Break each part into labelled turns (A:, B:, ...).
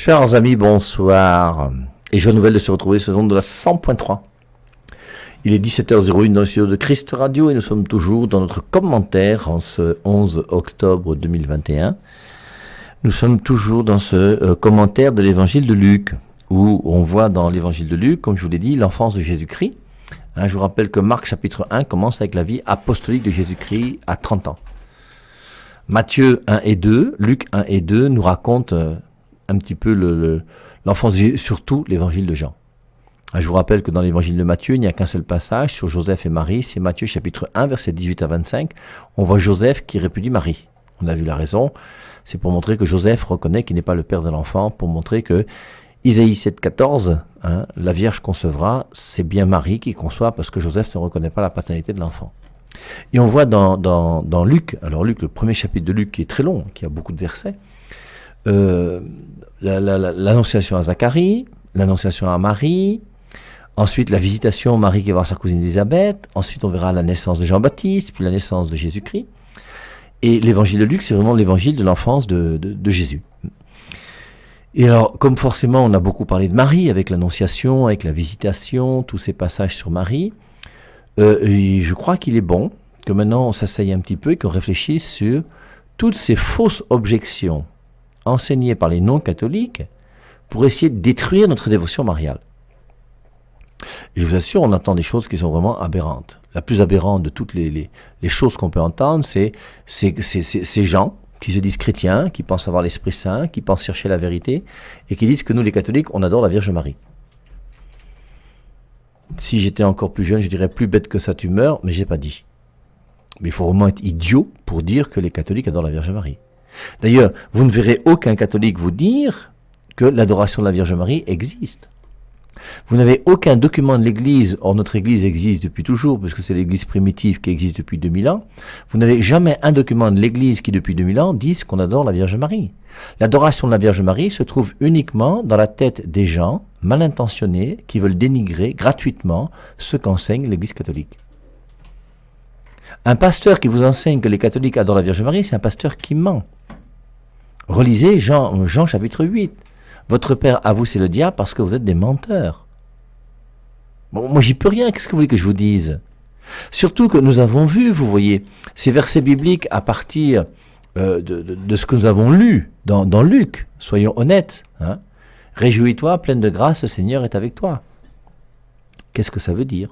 A: Chers amis, bonsoir. Et joie nouvelle de se retrouver sur zone de la 100.3. Il est 17h01 dans le studio de Christ Radio et nous sommes toujours dans notre commentaire en ce 11 octobre 2021. Nous sommes toujours dans ce commentaire de l'évangile de Luc, où on voit dans l'évangile de Luc, comme je vous l'ai dit, l'enfance de Jésus-Christ. Je vous rappelle que Marc chapitre 1 commence avec la vie apostolique de Jésus-Christ à 30 ans. Matthieu 1 et 2, Luc 1 et 2 nous racontent un petit peu l'enfance de Jésus, surtout l'évangile de Jean. Je vous rappelle que dans l'évangile de Matthieu, il n'y a qu'un seul passage sur Joseph et Marie, c'est Matthieu chapitre 1, versets 18 à 25. On voit Joseph qui répudie Marie. On a vu la raison, c'est pour montrer que Joseph reconnaît qu'il n'est pas le père de l'enfant, pour montrer que Isaïe 7,14, la Vierge concevra, c'est bien Marie qui conçoit parce que Joseph ne reconnaît pas la paternité de l'enfant. Et on voit dans Luc, alors Luc, le premier chapitre de Luc qui est très long, qui a beaucoup de versets, l'annonciation à Zacharie, l'annonciation à Marie, ensuite la visitation, Marie qui va voir sa cousine Élisabeth, ensuite on verra la naissance de Jean-Baptiste, puis la naissance de Jésus-Christ. Et l'évangile de Luc, c'est vraiment l'évangile de l'enfance de Jésus. Et alors, comme forcément on a beaucoup parlé de Marie, avec l'annonciation, avec la visitation, tous ces passages sur Marie, je crois qu'il est bon que maintenant on s'asseye un petit peu et qu'on réfléchisse sur toutes ces fausses objections enseignées par les non-catholiques pour essayer de détruire notre dévotion mariale. Et je vous assure, on entend des choses qui sont vraiment aberrantes. La plus aberrante de toutes les choses qu'on peut entendre, c'est ces gens qui se disent chrétiens, qui pensent avoir l'Esprit Saint, qui pensent chercher la vérité, et qui disent que nous les catholiques, on adore la Vierge Marie. Si j'étais encore plus jeune, je dirais plus bête que ça tu meurs, mais j'ai pas dit. Mais il faut vraiment être idiot pour dire que les catholiques adorent la Vierge Marie. D'ailleurs, vous ne verrez aucun catholique vous dire que l'adoration de la Vierge Marie existe. Vous n'avez aucun document de l'Église, or notre Église existe depuis toujours, puisque c'est l'Église primitive qui existe depuis 2000 ans, vous n'avez jamais un document de l'Église qui depuis 2000 ans dise qu'on adore la Vierge Marie. L'adoration de la Vierge Marie se trouve uniquement dans la tête des gens mal intentionnés qui veulent dénigrer gratuitement ce qu'enseigne l'Église catholique. Un pasteur qui vous enseigne que les catholiques adorent la Vierge Marie, c'est un pasteur qui ment. Relisez Jean chapitre 8. Votre père à vous c'est le diable parce que vous êtes des menteurs. Bon, moi j'y peux rien, qu'est-ce que vous voulez que je vous dise? Surtout que nous avons vu, vous voyez, ces versets bibliques à partir de ce que nous avons lu dans Luc, soyons honnêtes. Réjouis-toi, pleine de grâce, le Seigneur est avec toi. Qu'est-ce que ça veut dire?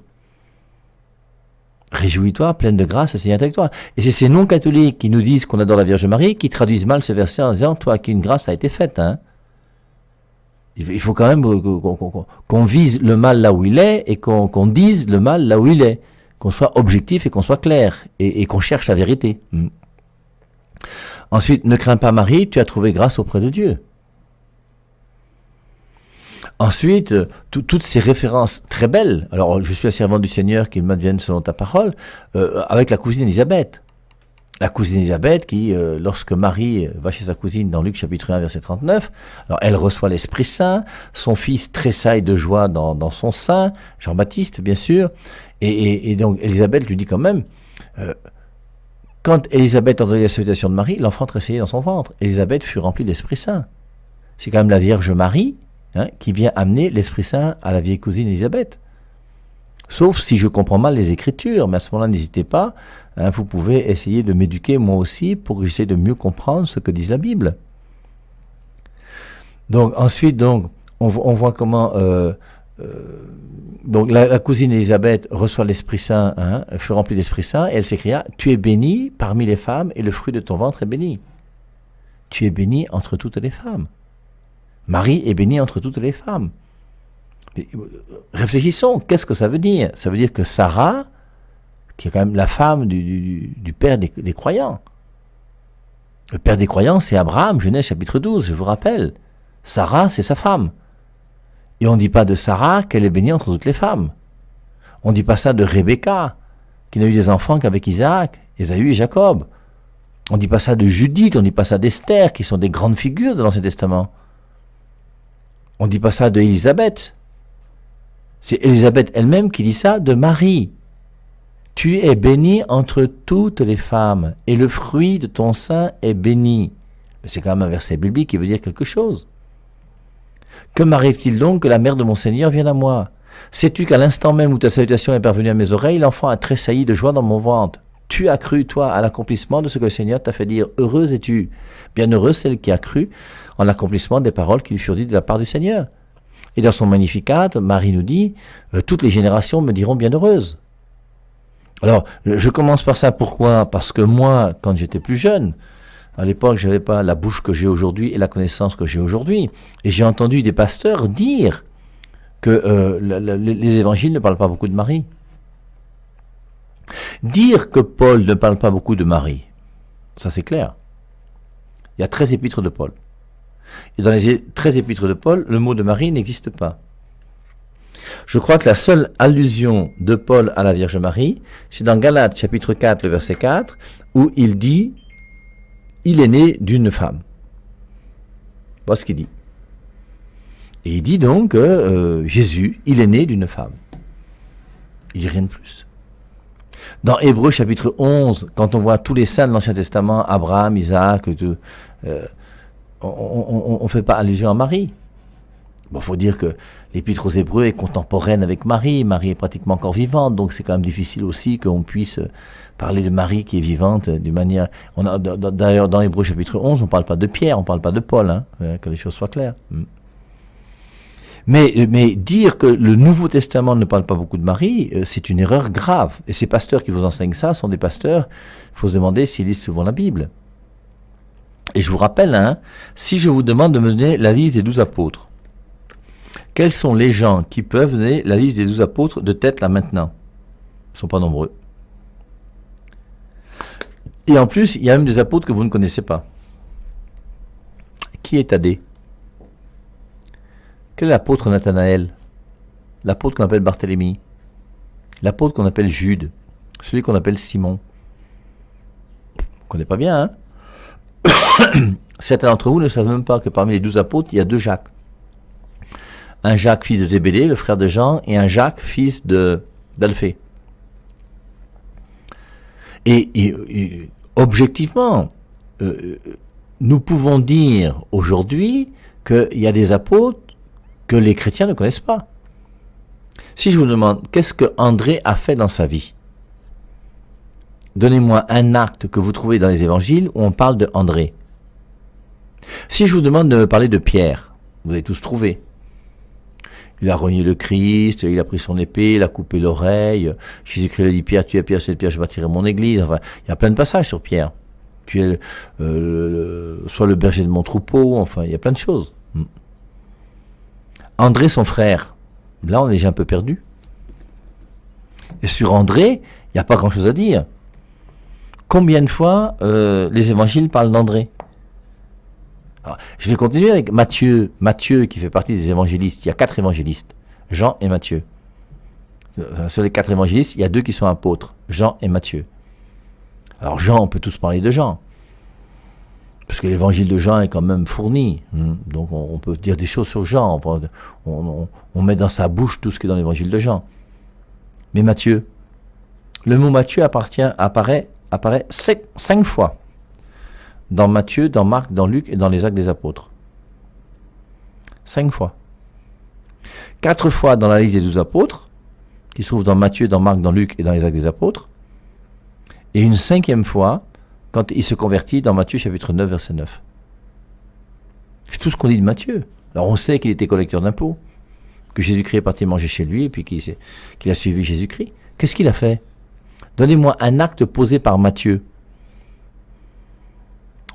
A: Réjouis-toi, pleine de grâce, le Seigneur est avec toi. Et c'est ces non-catholiques qui nous disent qu'on adore la Vierge Marie qui traduisent mal ce verset en disant, toi, qu'une grâce a été faite. Il faut quand même qu'on vise le mal là où il est et qu'on dise le mal là où il est. Qu'on soit objectif et qu'on soit clair et qu'on cherche la vérité. Ensuite, ne crains pas Marie, tu as trouvé grâce auprès de Dieu. Ensuite, toutes ces références très belles, alors je suis un servant du Seigneur, qu'il m'advienne selon ta parole, avec la cousine Élisabeth. La cousine Élisabeth qui, lorsque Marie va chez sa cousine dans Luc chapitre 1 verset 39, alors elle reçoit l'Esprit Saint, son fils tressaille de joie dans son sein, Jean-Baptiste bien sûr, et donc Élisabeth lui dit quand même, quand Élisabeth entendit la salutation de Marie, l'enfant tressaillait dans son ventre. Élisabeth fut remplie d'Esprit Saint. C'est quand même la Vierge Marie qui vient amener l'Esprit Saint à la vieille cousine Élisabeth. Sauf si je comprends mal les Écritures, mais à ce moment-là, n'hésitez pas, vous pouvez essayer de m'éduquer moi aussi pour que j'essaie de mieux comprendre ce que dit la Bible. Donc ensuite, on voit comment donc la cousine Élisabeth reçoit l'Esprit Saint, fut remplie d'Esprit Saint, et elle s'écria, tu es bénie parmi les femmes, et le fruit de ton ventre est béni. Tu es bénie entre toutes les femmes. Marie est bénie entre toutes les femmes. Mais réfléchissons, qu'est-ce que ça veut dire? Ça veut dire que Sarah, qui est quand même la femme du père des croyants. Le père des croyants, c'est Abraham, Genèse chapitre 12, je vous rappelle. Sarah, c'est sa femme. Et on ne dit pas de Sarah qu'elle est bénie entre toutes les femmes. On ne dit pas ça de Rebecca, qui n'a eu des enfants qu'avec Isaac, Ésaü et Jacob. On ne dit pas ça de Judith, on ne dit pas ça d'Esther, qui sont des grandes figures de l'Ancien Testament. On ne dit pas ça de Élisabeth. C'est Élisabeth elle-même qui dit ça de Marie. Tu es bénie entre toutes les femmes, et le fruit de ton sein est béni. Mais c'est quand même un verset biblique qui veut dire quelque chose. Que m'arrive-t-il donc que la mère de mon Seigneur vienne à moi? Sais-tu qu'à l'instant même où ta salutation est parvenue à mes oreilles, l'enfant a tressailli de joie dans mon ventre? Tu as cru, toi, à l'accomplissement de ce que le Seigneur t'a fait dire. Heureuse es-tu, bienheureuse celle qui a cru en l'accomplissement des paroles qui lui furent dites de la part du Seigneur. Et dans son Magnificat, Marie nous dit, toutes les générations me diront bienheureuse. Alors, je commence par ça, pourquoi? Parce que moi, quand j'étais plus jeune, à l'époque, je n'avais pas la bouche que j'ai aujourd'hui et la connaissance que j'ai aujourd'hui. Et j'ai entendu des pasteurs dire que les évangiles ne parlent pas beaucoup de Marie. Dire que Paul ne parle pas beaucoup de Marie, ça c'est clair. Il y a 13 épîtres de Paul. Et dans les 13 épîtres de Paul, le mot de Marie n'existe pas. Je crois que la seule allusion de Paul à la Vierge Marie, c'est dans Galates chapitre 4, le verset 4, où il dit « Il est né d'une femme ». Voilà ce qu'il dit. Et il dit donc que Jésus, il est né d'une femme. Il dit rien de plus. Dans Hébreux chapitre 11, quand on voit tous les saints de l'Ancien Testament, Abraham, Isaac, on ne fait pas allusion à Marie. Bon, faut dire que l'Épître aux Hébreux est contemporaine avec Marie. Marie est pratiquement encore vivante, donc c'est quand même difficile aussi qu'on puisse parler de Marie qui est vivante d'une manière... D'ailleurs, dans Hébreux chapitre 11, on ne parle pas de Pierre, on ne parle pas de Paul, hein, que les choses soient claires. Mais dire que le Nouveau Testament ne parle pas beaucoup de Marie, c'est une erreur grave. Et ces pasteurs qui vous enseignent ça sont des pasteurs, il faut se demander s'ils lisent souvent la Bible. Et je vous rappelle, hein, si je vous demande de me donner la liste des 12 apôtres, quels sont les gens qui peuvent donner la liste des 12 apôtres de tête là maintenant? Ils ne sont pas nombreux. Et en plus, il y a même des apôtres que vous ne connaissez pas. Qui est Thaddée? Quel est l'apôtre Nathanaël? L'apôtre qu'on appelle Barthélemy? L'apôtre qu'on appelle Jude? Celui qu'on appelle Simon? On ne connaît pas bien, hein? Certains d'entre vous ne savent même pas que parmi les 12 apôtres, il y a 2 Jacques. Un Jacques, fils de Zébédée, le frère de Jean, et un Jacques, fils d'Alphée. Et objectivement, nous pouvons dire aujourd'hui qu'il y a des apôtres que les chrétiens ne connaissent pas. Si je vous demande, qu'est-ce que André a fait dans sa vie? Donnez-moi un acte que vous trouvez dans les évangiles où on parle de André. Si je vous demande de me parler de Pierre, vous allez tous trouver. Il a renié le Christ, il a pris son épée, il a coupé l'oreille. Jésus-Christ a dit, Pierre, tu es Pierre, c'est Pierre, je bâtirai mon église. Enfin, il y a plein de passages sur Pierre. Tu es soit le berger de mon troupeau, enfin, il y a plein de choses. André, son frère, là on est déjà un peu perdu. Et sur André, il n'y a pas grand-chose à dire. Combien de fois les évangiles parlent d'André? Alors, je vais continuer avec Matthieu. Matthieu qui fait partie des évangélistes. Il y a 4 évangélistes, Jean et Matthieu. Sur les 4 évangélistes, il y a 2 qui sont apôtres, Jean et Matthieu. Alors Jean, on peut tous parler de Jean, parce que l'évangile de Jean est quand même fourni. Donc on peut dire des choses sur Jean, on met dans sa bouche tout ce qui est dans l'évangile de Jean. Mais Matthieu, le mot Matthieu apparaît 5 fois. Dans Matthieu, dans Marc, dans Luc et dans les Actes des Apôtres. 5 fois. 4 fois dans la liste des 12 apôtres, qui se trouve dans Matthieu, dans Marc, dans Luc et dans les Actes des Apôtres. Et une 5e fois, quand il se convertit dans Matthieu chapitre 9, verset 9. C'est tout ce qu'on dit de Matthieu. Alors on sait qu'il était collecteur d'impôts, que Jésus-Christ est parti manger chez lui et puis qu'il a suivi Jésus-Christ. Qu'est-ce qu'il a fait? Donnez-moi un acte posé par Matthieu.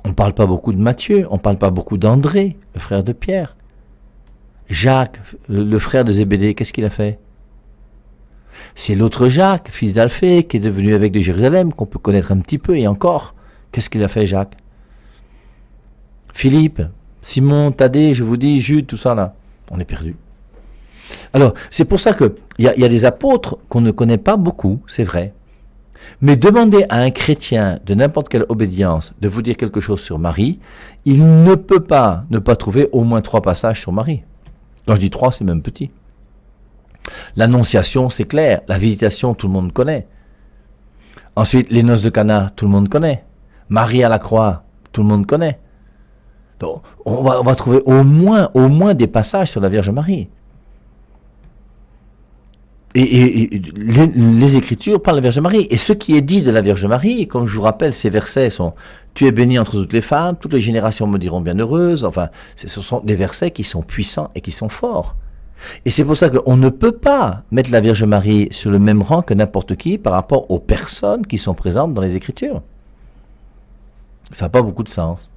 A: On ne parle pas beaucoup de Matthieu, on ne parle pas beaucoup d'André, le frère de Pierre. Jacques, le frère de Zébédée, qu'est-ce qu'il a fait? C'est l'autre Jacques, fils d'Alphée, qui est devenu évêque de Jérusalem, qu'on peut connaître un petit peu, et encore. Qu'est-ce qu'il a fait, Jacques? Philippe, Simon, Thaddée, je vous dis, Jude, tout ça là. On est perdu. Alors, c'est pour ça qu'il y a des apôtres qu'on ne connaît pas beaucoup, c'est vrai. Mais demandez à un chrétien de n'importe quelle obédience de vous dire quelque chose sur Marie, il ne peut pas ne pas trouver au moins 3 passages sur Marie. Quand je dis 3, c'est même petit. L'annonciation, c'est clair. La visitation, tout le monde connaît. Ensuite, les noces de Cana, tout le monde connaît. Marie à la croix, tout le monde connaît. Donc, on va trouver au moins des passages sur la Vierge Marie. Et les Écritures parlent de la Vierge Marie. Et ce qui est dit de la Vierge Marie, comme je vous rappelle, ces versets sont « Tu es bénie entre toutes les femmes, toutes les générations me diront bienheureuse ». Enfin, ce sont des versets qui sont puissants et qui sont forts. Et c'est pour ça qu'on ne peut pas mettre la Vierge Marie sur le même rang que n'importe qui par rapport aux personnes qui sont présentes dans les Écritures. Ça n'a pas beaucoup de sens.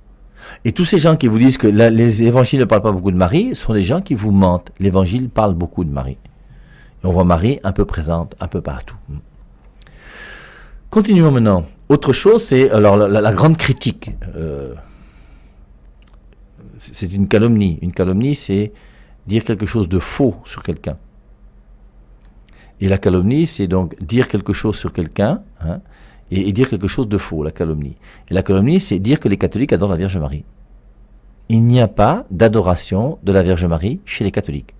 A: Et tous ces gens qui vous disent que les évangiles ne parlent pas beaucoup de Marie sont des gens qui vous mentent. L'évangile parle beaucoup de Marie. Et on voit Marie un peu présente, un peu partout. Continuons maintenant. Autre chose, c'est alors la grande critique. C'est une calomnie. Une calomnie, c'est dire quelque chose de faux sur quelqu'un. Et la calomnie, c'est donc dire quelque chose sur quelqu'un, hein, et dire quelque chose de faux, la calomnie. Et la calomnie, c'est dire que les catholiques adorent la Vierge Marie. Il n'y a pas d'adoration de la Vierge Marie chez les catholiques.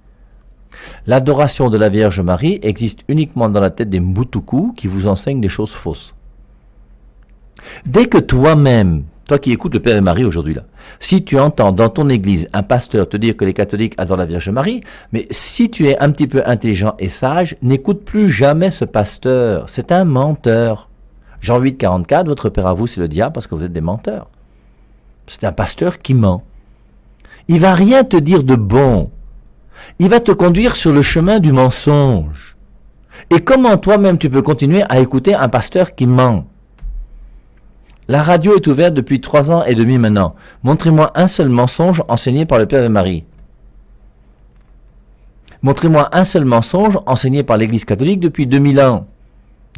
A: L'adoration de la Vierge Marie existe uniquement dans la tête des Mbutuku qui vous enseignent des choses fausses. Dès que toi-même, toi qui écoutes le Père et Marie aujourd'hui là, si tu entends dans ton église un pasteur te dire que les catholiques adorent la Vierge Marie, mais si tu es un petit peu intelligent et sage, n'écoute plus jamais ce pasteur. C'est un menteur. Jean 8, 44, votre Père à vous c'est le diable parce que vous êtes des menteurs. C'est un pasteur qui ment. Il va rien te dire de bon. Il va te conduire sur le chemin du mensonge. Et comment toi-même tu peux continuer à écouter un pasteur qui ment? La radio est ouverte depuis 3 ans et demi maintenant. Montrez-moi un seul mensonge enseigné par le Père et Marie. Montrez-moi un seul mensonge enseigné par l'Église catholique depuis 2000 ans.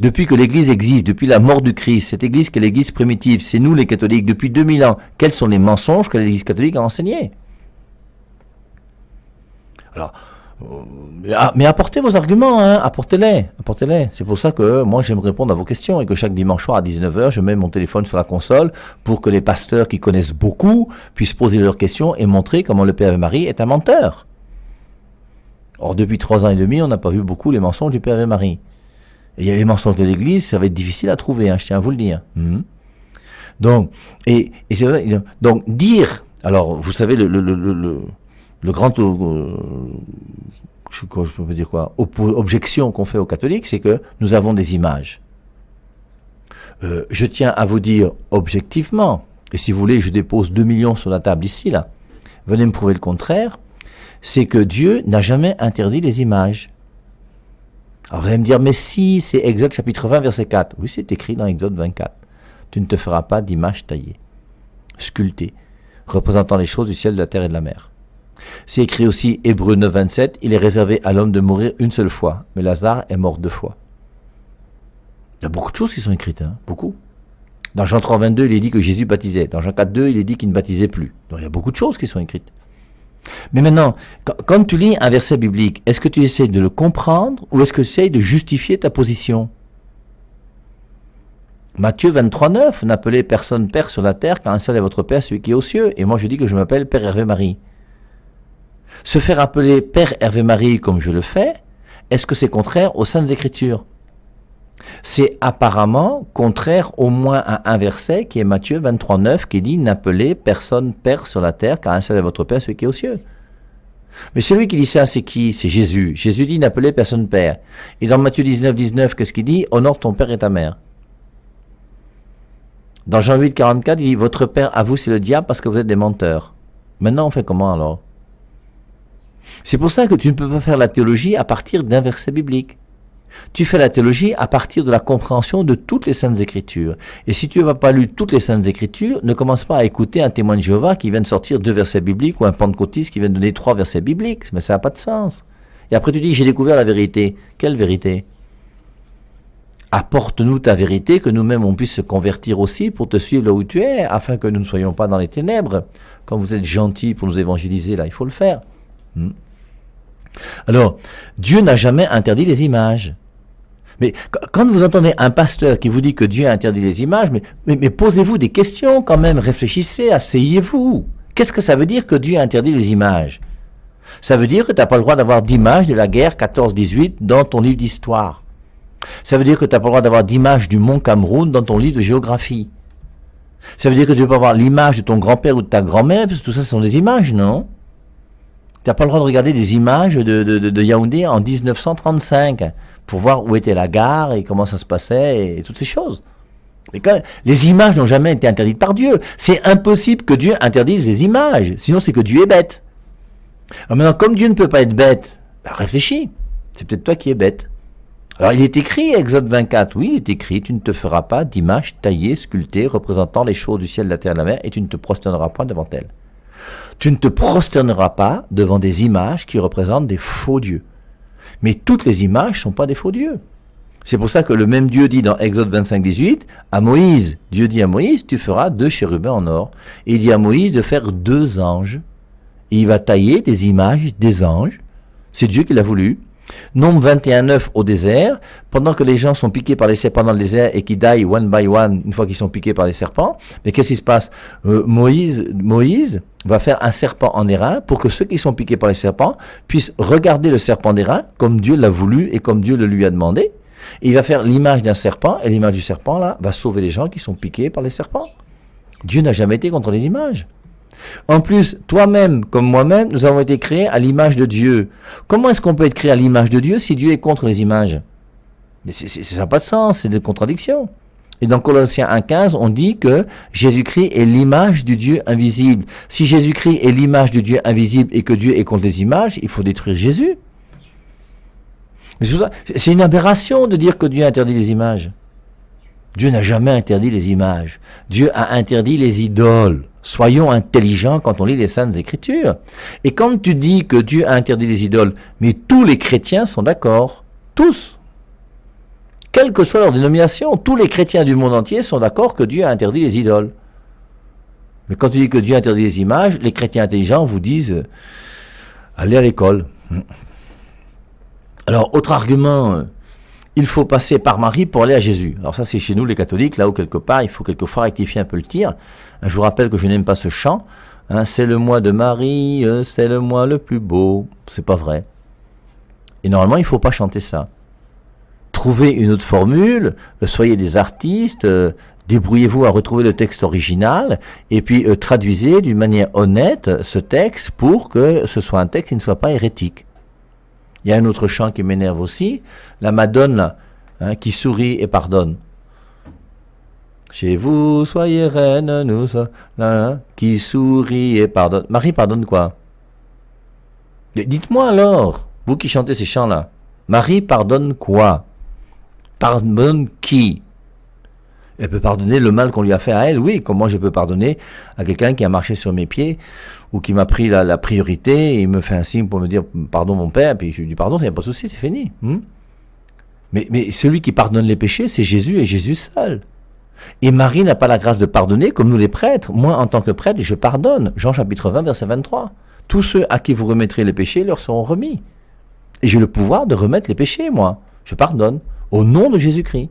A: Depuis que l'Église existe, depuis la mort du Christ, cette Église qui est l'Église primitive, c'est nous les catholiques, depuis 2000 ans. Quels sont les mensonges que l'Église catholique a enseignés? Alors, mais apportez vos arguments, hein, apportez-les. C'est pour ça que moi j'aime répondre à vos questions et que chaque dimanche soir à 19h, je mets mon téléphone sur la console pour que les pasteurs qui connaissent beaucoup puissent poser leurs questions et montrer comment le Père et Marie est un menteur. Or, depuis 3 ans et demi, on n'a pas vu beaucoup les mensonges du Père et Marie. Et il y a les mensonges de l'Église, ça va être difficile à trouver, hein, je tiens à vous le dire. Donc, et c'est vrai, donc dire, alors vous savez le grand, je peux dire quoi, objection qu'on fait aux catholiques, c'est que nous avons des images. Je tiens à vous dire objectivement, et si vous voulez, je dépose 2 millions sur la table ici, là, venez me prouver le contraire, c'est que Dieu n'a jamais interdit les images. Alors vous allez me dire, mais si, c'est Exode chapitre 20, verset 4. Oui, c'est écrit dans Exode 24. Tu ne te feras pas d'image taillée, sculptée, représentant les choses du ciel, de la terre et de la mer. C'est écrit aussi, Hébreux 9, 27, il est réservé à l'homme de mourir une seule fois, mais Lazare est mort 2 fois. Il y a beaucoup de choses qui sont écrites, hein, beaucoup. Dans Jean 3, 22, il est dit que Jésus baptisait. Dans Jean 4, 2, il est dit qu'il ne baptisait plus. Donc il y a beaucoup de choses qui sont écrites. Mais maintenant, quand tu lis un verset biblique, est-ce que tu essayes de le comprendre ou est-ce que tu essayes de justifier ta position? Matthieu 23, 9, n'appelez personne Père sur la terre, car un seul est votre Père, celui qui est aux cieux. Et moi je dis que je m'appelle Père Hervé Marie. Se faire appeler Père Hervé Marie comme je le fais, est-ce que c'est contraire aux Saintes Écritures? C'est apparemment contraire au moins à un verset qui est Matthieu 23, 9 qui dit « N'appelez personne Père sur la terre, car un seul est votre Père, celui qui est aux cieux ». Mais celui qui dit ça, c'est qui? C'est Jésus. Jésus dit « N'appelez personne Père ». Et dans Matthieu 19, 19, qu'est-ce qu'il dit? « Honore ton Père et ta mère ». Dans Jean 8, 44, il dit « Votre Père à vous, c'est le diable parce que vous êtes des menteurs ». Maintenant, on fait comment alors? C'est pour ça que tu ne peux pas faire la théologie à partir d'un verset biblique. Tu fais la théologie à partir de la compréhension de toutes les Saintes Écritures. Et si tu n'as pas lu toutes les Saintes Écritures, ne commence pas à écouter un témoin de Jéhovah qui vient de sortir 2 versets bibliques ou un pentecôtiste qui vient de donner 3 versets bibliques. Mais ça n'a pas de sens. Et après tu dis, j'ai découvert la vérité. Quelle vérité? Apporte-nous ta vérité, que nous-mêmes on puisse se convertir aussi pour te suivre là où tu es, afin que nous ne soyons pas dans les ténèbres. Quand vous êtes gentil pour nous évangéliser, là, il faut le faire. Alors, Dieu n'a jamais interdit les images. Mais quand vous entendez un pasteur qui vous dit que Dieu a interdit les images, mais posez-vous des questions quand même, réfléchissez, asseyez-vous. Qu'est-ce que ça veut dire que Dieu a interdit les images? Ça veut dire que tu n'as pas le droit d'avoir d'images de la guerre 14-18 dans ton livre d'histoire. Ça veut dire que tu n'as pas le droit d'avoir d'images du mont Cameroun dans ton livre de géographie. Ça veut dire que tu peux pas avoir l'image de ton grand-père ou de ta grand-mère, parce que tout ça, ce sont des images, non? Tu n'as pas le droit de regarder des images de Yaoundé en 1935 pour voir où était la gare et comment ça se passait et toutes ces choses. Mais quand même, les images n'ont jamais été interdites par Dieu. C'est impossible que Dieu interdise les images, sinon c'est que Dieu est bête. Alors maintenant, comme Dieu ne peut pas être bête, réfléchis, c'est peut-être toi qui es bête. Alors il est écrit, Exode 24, oui, il est écrit, tu ne te feras pas d'image taillée, sculptée, représentant les choses du ciel, de la terre et de la mer, et tu ne te prosterneras point devant elles. Tu ne te prosterneras pas devant des images qui représentent des faux dieux. Mais toutes les images ne sont pas des faux dieux. C'est pour ça que le même Dieu dit dans Exode 25, 18, à Moïse, Dieu dit à Moïse, tu feras 2 chérubins en or. Et il dit à Moïse de faire 2 anges. Et il va tailler des images des anges. C'est Dieu qui l'a voulu. Nombre 21:9 au désert, pendant que les gens sont piqués par les serpents dans le désert et qui die one by one une fois qu'ils sont piqués par les serpents, mais qu'est-ce qui se passe? Moïse va faire un serpent en airain pour que ceux qui sont piqués par les serpents puissent regarder le serpent d'airain comme Dieu l'a voulu et comme Dieu le lui a demandé. Et il va faire l'image d'un serpent, et l'image du serpent là va sauver les gens qui sont piqués par les serpents. Dieu n'a jamais été contre les images. En plus, toi-même, comme moi-même, nous avons été créés à l'image de Dieu. Comment est-ce qu'on peut être créé à l'image de Dieu si Dieu est contre les images? Mais ça n'a pas de sens, c'est des contradictions. Et dans Colossiens 1,15, on dit que Jésus-Christ est l'image du Dieu invisible. Si Jésus-Christ est l'image du Dieu invisible et que Dieu est contre les images, il faut détruire Jésus. C'est une aberration de dire que Dieu interdit les images. Dieu n'a jamais interdit les images. Dieu a interdit les idoles. Soyons intelligents quand on lit les Saintes Écritures. Et quand tu dis que Dieu a interdit les idoles, mais tous les chrétiens sont d'accord. Tous. Quelle que soit leur dénomination, tous les chrétiens du monde entier sont d'accord que Dieu a interdit les idoles. Mais quand tu dis que Dieu a interdit les images, les chrétiens intelligents vous disent allez à l'école. Alors, autre argument, il faut passer par Marie pour aller à Jésus. Alors ça, c'est chez nous les catholiques, là où quelque part, il faut quelquefois rectifier un peu le tir. Je vous rappelle que je n'aime pas ce chant. C'est le mois de Marie, c'est le mois le plus beau. C'est pas vrai. Et normalement, il ne faut pas chanter ça. Trouvez une autre formule, soyez des artistes, débrouillez-vous à retrouver le texte original, et puis traduisez d'une manière honnête ce texte pour que ce soit un texte qui ne soit pas hérétique. Il y a un autre chant qui m'énerve aussi, la Madone là, qui sourit et pardonne. Chez vous, soyez reine, nous sommes là, qui sourit et pardonne. Marie pardonne quoi? Dites-moi alors, vous qui chantez ces chants-là, Marie pardonne quoi? Pardonne qui? Elle peut pardonner le mal qu'on lui a fait à elle, oui. Comment je peux pardonner à quelqu'un qui a marché sur mes pieds ou qui m'a pris la priorité et il me fait un signe pour me dire pardon mon père, puis je lui dis pardon, il n'y a pas de souci, c'est fini. Mais celui qui pardonne les péchés, c'est Jésus et Jésus seul. Et Marie n'a pas la grâce de pardonner comme nous les prêtres. Moi, en tant que prêtre, je pardonne. Jean chapitre 20, verset 23. Tous ceux à qui vous remettrez les péchés leur seront remis. Et j'ai le pouvoir de remettre les péchés, moi. Je pardonne au nom de Jésus-Christ.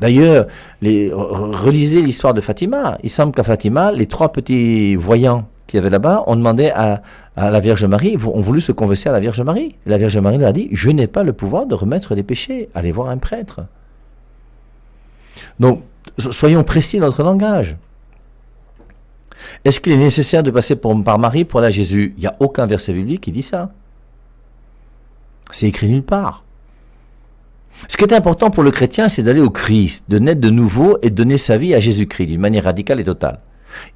A: D'ailleurs, relisez l'histoire de Fatima. Il semble qu'à Fatima, les 3 petits voyants qu'il y avait là-bas ont demandé à la Vierge Marie, ont voulu se confesser à la Vierge Marie. Et la Vierge Marie leur a dit, je n'ai pas le pouvoir de remettre les péchés. Allez voir un prêtre. Donc, soyons précis dans notre langage. Est-ce qu'il est nécessaire de passer par Marie pour aller à Jésus? Il n'y a aucun verset biblique qui dit ça. C'est écrit nulle part. Ce qui est important pour le chrétien, c'est d'aller au Christ, de naître de nouveau et de donner sa vie à Jésus-Christ d'une manière radicale et totale.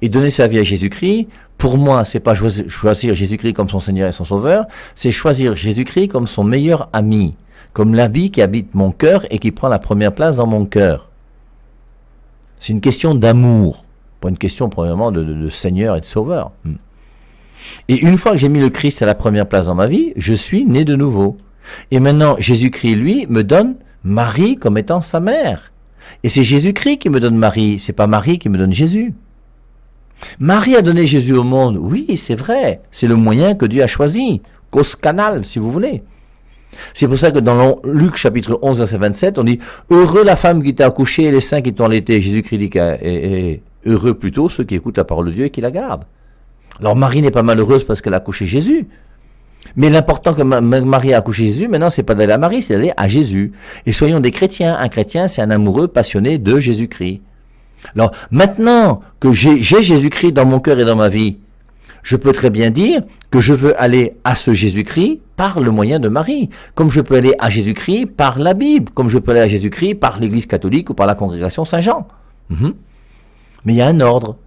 A: Et donner sa vie à Jésus-Christ, pour moi, c'est pas choisir Jésus-Christ comme son Seigneur et son Sauveur, c'est choisir Jésus-Christ comme son meilleur ami, comme l'habit qui habite mon cœur et qui prend la première place dans mon cœur. C'est une question d'amour, pas une question premièrement de Seigneur et de Sauveur. Et une fois que j'ai mis le Christ à la première place dans ma vie, je suis né de nouveau. Et maintenant, Jésus-Christ, lui, me donne Marie comme étant sa mère. Et c'est Jésus-Christ qui me donne Marie, c'est pas Marie qui me donne Jésus. Marie a donné Jésus au monde, oui, c'est vrai, c'est le moyen que Dieu a choisi, cause canal, si vous voulez. C'est pour ça que dans Luc chapitre 11, verset 27, on dit « Heureux la femme qui t'a accouché et les saints qui t'ont allaité ». Jésus-Christ dit et heureux plutôt ceux qui écoutent la parole de Dieu et qui la gardent. Alors Marie n'est pas malheureuse parce qu'elle a accouché Jésus. Mais l'important que Marie a accouché Jésus, maintenant, c'est pas d'aller à Marie, c'est d'aller à Jésus. Et soyons des chrétiens. Un chrétien, c'est un amoureux passionné de Jésus-Christ. Alors, maintenant que j'ai Jésus-Christ dans mon cœur et dans ma vie, je peux très bien dire que je veux aller à ce Jésus-Christ par le moyen de Marie, comme je peux aller à Jésus-Christ par la Bible, comme je peux aller à Jésus-Christ par l'Église catholique ou par la congrégation Saint-Jean. Mais il y a un ordre.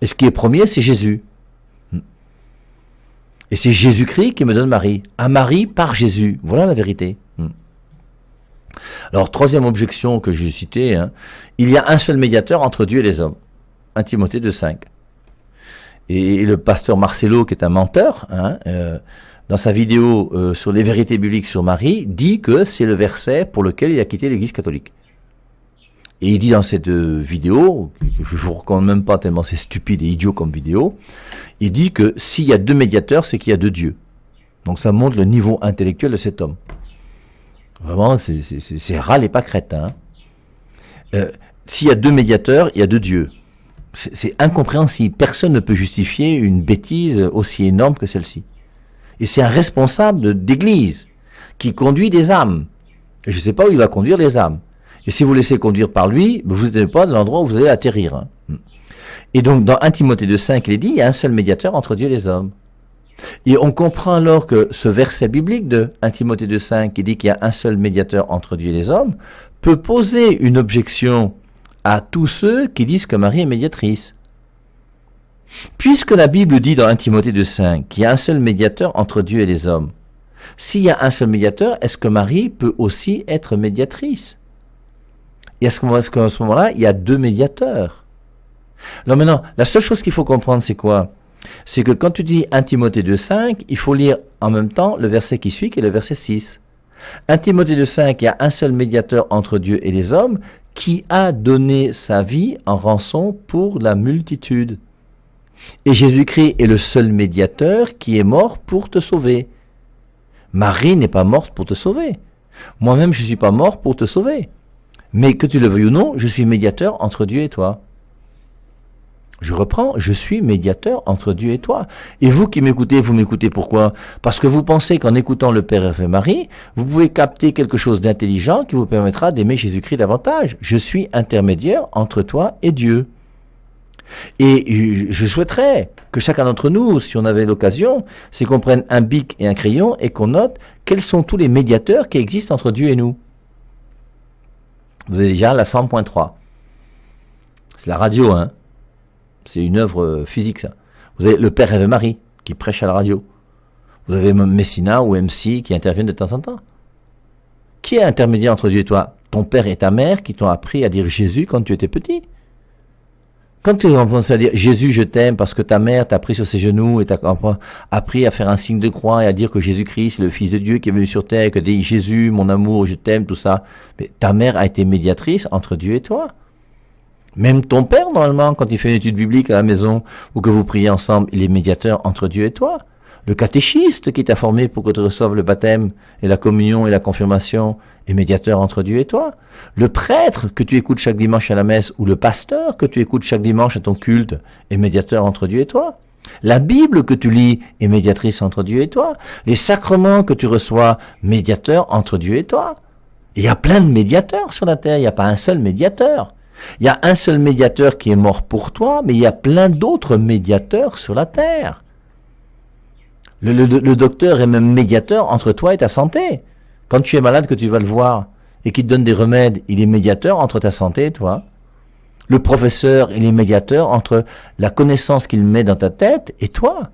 A: Et ce qui est premier, c'est Jésus. Et c'est Jésus-Christ qui me donne Marie. À Marie par Jésus. Voilà la vérité. Alors, troisième objection que j'ai citée, il y a un seul médiateur entre Dieu et les hommes. 1 Timothée 2,5. Et le pasteur Marcelo, qui est un menteur, dans sa vidéo sur les vérités bibliques sur Marie, dit que c'est le verset pour lequel il a quitté l'Église catholique. Et il dit dans cette vidéo, que je ne vous recommande même pas tellement c'est stupide et idiot comme vidéo, il dit que s'il y a deux médiateurs, c'est qu'il y a deux dieux. Donc ça montre le niveau intellectuel de cet homme. Vraiment, c'est râle et pas crétin. S'il y a deux médiateurs, il y a deux dieux. C'est incompréhensible. Personne ne peut justifier une bêtise aussi énorme que celle-ci. Et c'est un responsable d'église qui conduit des âmes. Et je ne sais pas où il va conduire les âmes. Et si vous laissez conduire par lui, vous n'êtes pas dans l'endroit où vous allez atterrir. Et donc, dans 1 Timothée 2,5, il est dit, il y a un seul médiateur entre Dieu et les hommes. Et on comprend alors que ce verset biblique de 1 Timothée 2,5, qui dit qu'il y a un seul médiateur entre Dieu et les hommes, peut poser une objection à tous ceux qui disent que Marie est médiatrice. Puisque la Bible dit dans 1 Timothée 2,5 qu'il y a un seul médiateur entre Dieu et les hommes, s'il y a un seul médiateur, est-ce que Marie peut aussi être médiatrice? Et est-ce qu'à ce moment-là, il y a deux médiateurs? Alors maintenant, la seule chose qu'il faut comprendre, c'est quoi? C'est que quand tu dis 1 Timothée 2,5, il faut lire en même temps le verset qui suit, qui est le verset 6. 1 Timothée 2,5, il y a un seul médiateur entre Dieu et les hommes, qui a donné sa vie en rançon pour la multitude. Et Jésus-Christ est le seul médiateur qui est mort pour te sauver. Marie n'est pas morte pour te sauver. Moi-même, je ne suis pas mort pour te sauver. Mais que tu le veuilles ou non, je suis médiateur entre Dieu et toi. Je reprends, je suis médiateur entre Dieu et toi. Et vous qui m'écoutez, vous m'écoutez pourquoi? Parce que vous pensez qu'en écoutant le Père et Marie, vous pouvez capter quelque chose d'intelligent qui vous permettra d'aimer Jésus-Christ davantage. Je suis intermédiaire entre toi et Dieu. Et je souhaiterais que chacun d'entre nous, si on avait l'occasion, c'est qu'on prenne un bic et un crayon et qu'on note quels sont tous les médiateurs qui existent entre Dieu et nous. Vous avez déjà la 100.3. C'est la radio, hein. C'est une œuvre physique, ça. Vous avez le Père et Marie qui prêche à la radio. Vous avez Messina ou MC qui interviennent de temps en temps. Qui est intermédiaire entre Dieu et toi? Ton père et ta mère qui t'ont appris à dire Jésus quand tu étais petit. Quand tu as commencé à dire Jésus, je t'aime parce que ta mère t'a pris sur ses genoux et t'a appris à faire un signe de croix et à dire que Jésus-Christ, c'est le Fils de Dieu qui est venu sur terre, que dit Jésus, mon amour, je t'aime, tout ça. Mais ta mère a été médiatrice entre Dieu et toi. Même ton père, normalement, quand il fait une étude biblique à la maison ou que vous priez ensemble, il est médiateur entre Dieu et toi. Le catéchiste qui t'a formé pour que tu reçoives le baptême et la communion et la confirmation est médiateur entre Dieu et toi. Le prêtre que tu écoutes chaque dimanche à la messe ou le pasteur que tu écoutes chaque dimanche à ton culte est médiateur entre Dieu et toi. La Bible que tu lis est médiatrice entre Dieu et toi. Les sacrements que tu reçois, médiateur entre Dieu et toi. Il y a plein de médiateurs sur la terre, il n'y a pas un seul médiateur. Il y a un seul médiateur qui est mort pour toi, mais il y a plein d'autres médiateurs sur la terre. Le docteur est même médiateur entre toi et ta santé. Quand tu es malade, que tu vas le voir et qu'il te donne des remèdes, il est médiateur entre ta santé et toi. Le professeur, il est médiateur entre la connaissance qu'il met dans ta tête et toi.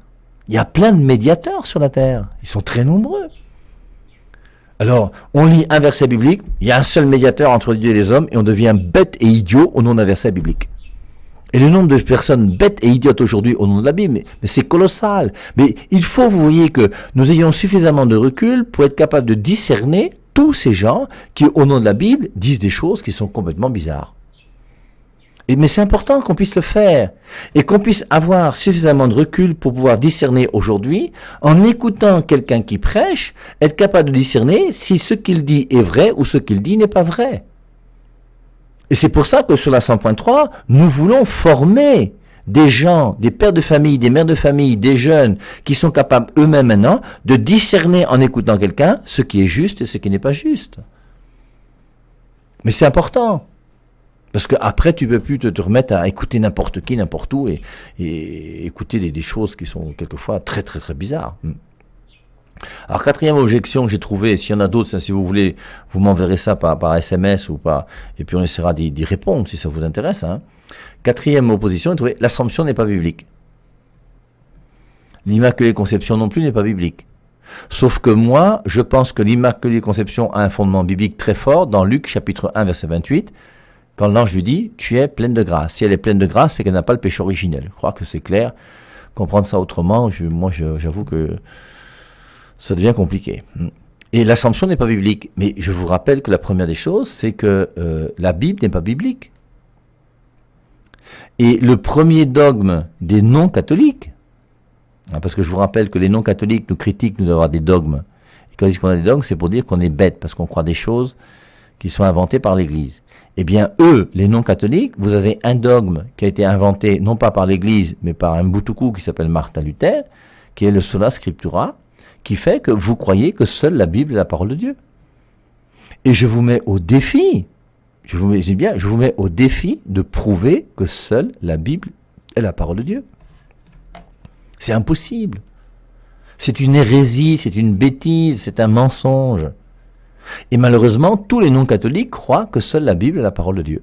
A: Il y a plein de médiateurs sur la terre. Ils sont très nombreux. Alors, on lit un verset biblique, il y a un seul médiateur entre Dieu et les hommes, et on devient bête et idiot au nom d'un verset biblique. Et le nombre de personnes bêtes et idiotes aujourd'hui au nom de la Bible, mais c'est colossal. Mais il faut, vous voyez, que nous ayons suffisamment de recul pour être capables de discerner tous ces gens qui, au nom de la Bible, disent des choses qui sont complètement bizarres. Mais c'est important qu'on puisse le faire et qu'on puisse avoir suffisamment de recul pour pouvoir discerner aujourd'hui, en écoutant quelqu'un qui prêche, être capable de discerner si ce qu'il dit est vrai ou ce qu'il dit n'est pas vrai. Et c'est pour ça que sur la 100.3, nous voulons former des gens, des pères de famille, des mères de famille, des jeunes qui sont capables eux-mêmes maintenant de discerner en écoutant quelqu'un ce qui est juste et ce qui n'est pas juste. Mais c'est important. Parce qu'après, tu ne peux plus te remettre à écouter n'importe qui, n'importe où, et écouter des choses qui sont quelquefois très, très, très bizarres. Alors, quatrième objection que j'ai trouvée, s'il y en a d'autres, si vous voulez, vous m'enverrez ça par SMS ou pas, et puis on essaiera d'y répondre si ça vous intéresse. Quatrième opposition, l'Assomption n'est pas biblique. L'Immaculée Conception non plus n'est pas biblique. Sauf que moi, je pense que l'Immaculée Conception a un fondement biblique très fort dans Luc chapitre 1 verset 28, quand l'ange lui dit « Tu es pleine de grâce ». Si elle est pleine de grâce, c'est qu'elle n'a pas le péché originel. Je crois que c'est clair. Comprendre ça autrement, j'avoue que ça devient compliqué. Et l'Assomption n'est pas biblique. Mais je vous rappelle que la première des choses, c'est que la Bible n'est pas biblique. Et le premier dogme des non-catholiques, parce que je vous rappelle que les non-catholiques nous critiquent, nous d'avoir des dogmes. Et quand ils disent qu'on a des dogmes, c'est pour dire qu'on est bête, parce qu'on croit des choses qui sont inventées par l'Église. Eh bien, eux, les non-catholiques, vous avez un dogme qui a été inventé, non pas par l'Église, mais par un boutoukou qui s'appelle Martin Luther, qui est le sola scriptura, qui fait que vous croyez que seule la Bible est la parole de Dieu. Et je vous mets au défi, je vous mets au défi de prouver que seule la Bible est la parole de Dieu. C'est impossible. C'est une hérésie, c'est une bêtise, c'est un mensonge. Et malheureusement, tous les non-catholiques croient que seule la Bible est la parole de Dieu.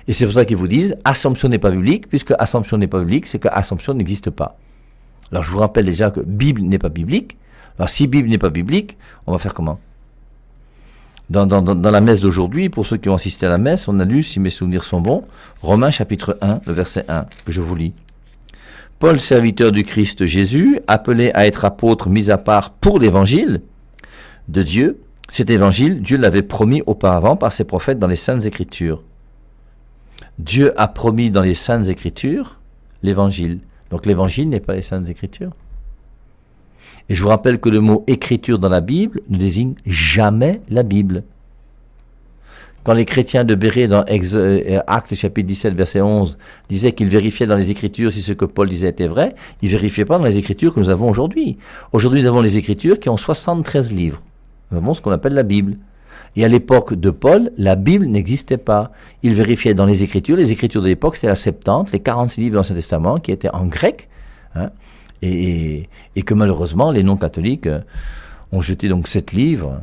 A: Et c'est pour ça qu'ils vous disent « Assomption n'est pas biblique », puisque Assomption n'est pas biblique, c'est que Assomption n'existe pas. Alors je vous rappelle déjà que Bible n'est pas biblique. Alors si Bible n'est pas biblique, on va faire comment ? Dans la messe d'aujourd'hui, pour ceux qui ont assisté à la messe, on a lu, si mes souvenirs sont bons, Romains chapitre 1, le verset 1, que je vous lis. Paul, serviteur du Christ Jésus, appelé à être apôtre mis à part pour l'évangile de Dieu, cet évangile, Dieu l'avait promis auparavant par ses prophètes dans les Saintes Écritures. Dieu a promis dans les Saintes Écritures l'évangile. Donc l'évangile n'est pas les Saintes Écritures. Et je vous rappelle que le mot écriture dans la Bible ne désigne jamais la Bible. Quand les chrétiens de Bérée dans Actes chapitre 17 verset 11 disaient qu'ils vérifiaient dans les Écritures si ce que Paul disait était vrai, ils ne vérifiaient pas dans les Écritures que nous avons aujourd'hui. Aujourd'hui nous avons les Écritures qui ont 73 livres. Nous avons ce qu'on appelle la Bible. Et à l'époque de Paul, la Bible n'existait pas. Il vérifiait dans les Écritures. Les Écritures de l'époque, c'est la Septante, les 46 livres de l'Ancien Testament qui étaient en grec, et que malheureusement, les non-catholiques ont jeté donc 7 livres,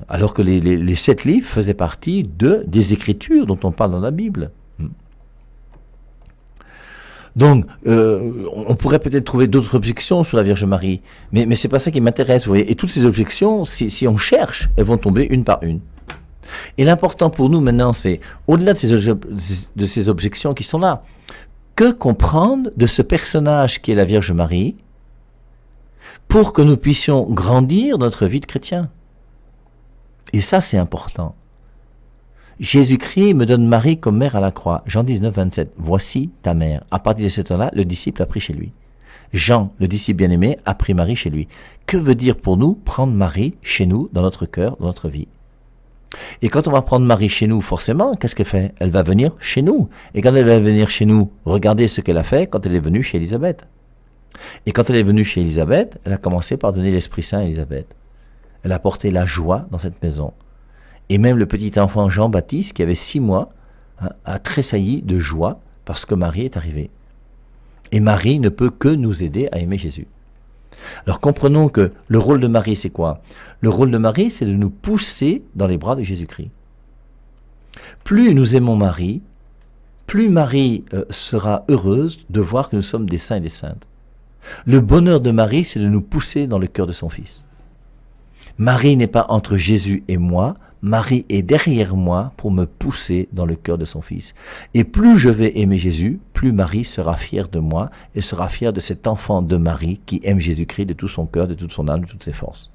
A: alors que les 7 livres faisaient partie des Écritures dont on parle dans la Bible. Donc, on pourrait peut-être trouver d'autres objections sur la Vierge Marie, mais c'est pas ça qui m'intéresse, vous voyez. Et toutes ces objections, si on cherche, elles vont tomber une par une. Et l'important pour nous maintenant, c'est, au-delà de ces objections qui sont là, que comprendre de ce personnage qui est la Vierge Marie, pour que nous puissions grandir notre vie de chrétien. Et ça, c'est important. Jésus-Christ me donne Marie comme mère à la croix. Jean 19, 27. Voici ta mère. À partir de ce temps-là, le disciple a pris chez lui. Jean, le disciple bien-aimé, a pris Marie chez lui. Que veut dire pour nous prendre Marie chez nous, dans notre cœur, dans notre vie ? Et quand on va prendre Marie chez nous, forcément, qu'est-ce qu'elle fait ? Elle va venir chez nous. Et quand elle va venir chez nous, regardez ce qu'elle a fait quand elle est venue chez Élisabeth. Et quand elle est venue chez Élisabeth, elle a commencé par donner l'Esprit Saint à Élisabeth. Elle a apporté la joie dans cette maison. Et même le petit enfant Jean-Baptiste, qui avait 6 mois, a tressailli de joie parce que Marie est arrivée. Et Marie ne peut que nous aider à aimer Jésus. Alors comprenons que le rôle de Marie, c'est quoi ? Le rôle de Marie, c'est de nous pousser dans les bras de Jésus-Christ. Plus nous aimons Marie, plus Marie sera heureuse de voir que nous sommes des saints et des saintes. Le bonheur de Marie, c'est de nous pousser dans le cœur de son Fils. Marie n'est pas entre Jésus et moi, Marie est derrière moi pour me pousser dans le cœur de son Fils. Et plus je vais aimer Jésus, plus Marie sera fière de moi et sera fière de cet enfant de Marie qui aime Jésus-Christ de tout son cœur, de toute son âme, de toutes ses forces.